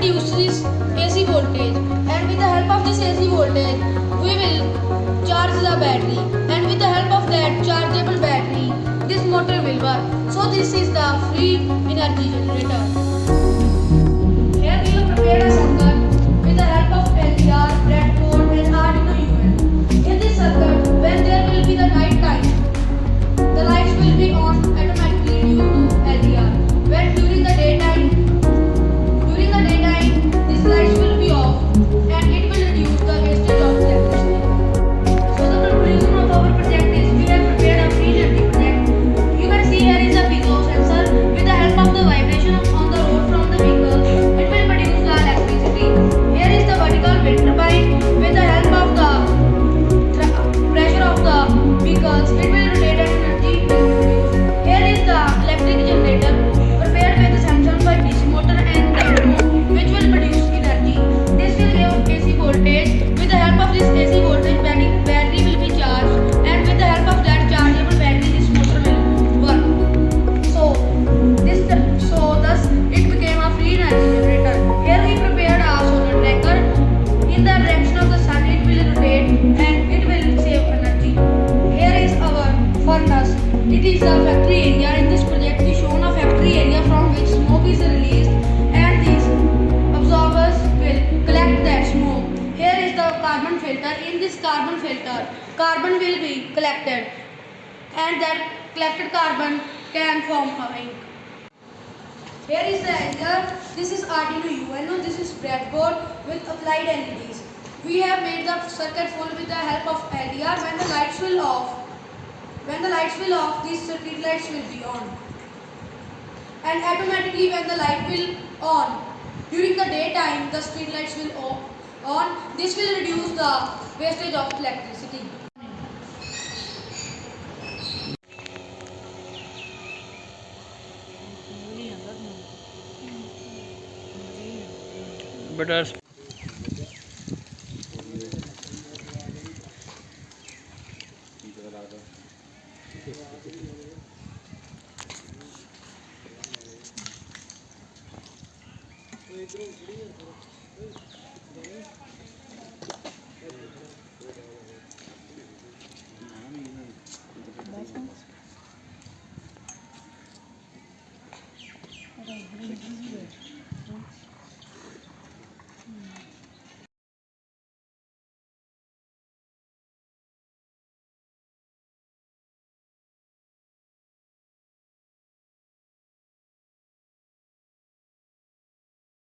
produces AC voltage, and with the help of this AC voltage we will charge the battery, and with the help of that chargeable battery this motor will work. So this is the free energy generator. Here we have prepared a circuit with the help of LDR, breadboard and Arduino UNO. In this circuit, when there will be the night time, the lights will be on automatically due to LDR. When during the daytime, these lights will be off and it will reduce the wastage of electricity. So the conclusion of our project is we have prepared a free energy project. You can see here is a piezo sensor. With the help of the vibration on the road from the vehicle, it will produce the electricity. Here is the vertical wind turbine. With the help of the pressure of the vehicles, it will rotate and energy will produce. Here is the electric generator prepared with the Samsung by DC motor and dynamo, which will produce energy. This will give AC voltage. With the help of this AC voltage, battery will be charged, and with the help of that chargeable battery, this motor will work. Thus it became a free energy generator. Here we prepared a solar tracker. In the direction of the sun, it will rotate and it will save energy. Here is our furnace. It is a factory area. In this project, we shown a factory area from which smoke is released, and these absorbers will collect that smoke. Here is the carbon filter. In this carbon filter, carbon will be collected, and that collected carbon can form a ink. Here is the LDR. This is Arduino UNO. This is breadboard with applied LEDs. We have made the circuit full with the help of LDR. When the lights will off, these street lights will be on. And automatically when the light will on, during the daytime the street lights will on. This will reduce the wastage of electricity. Better.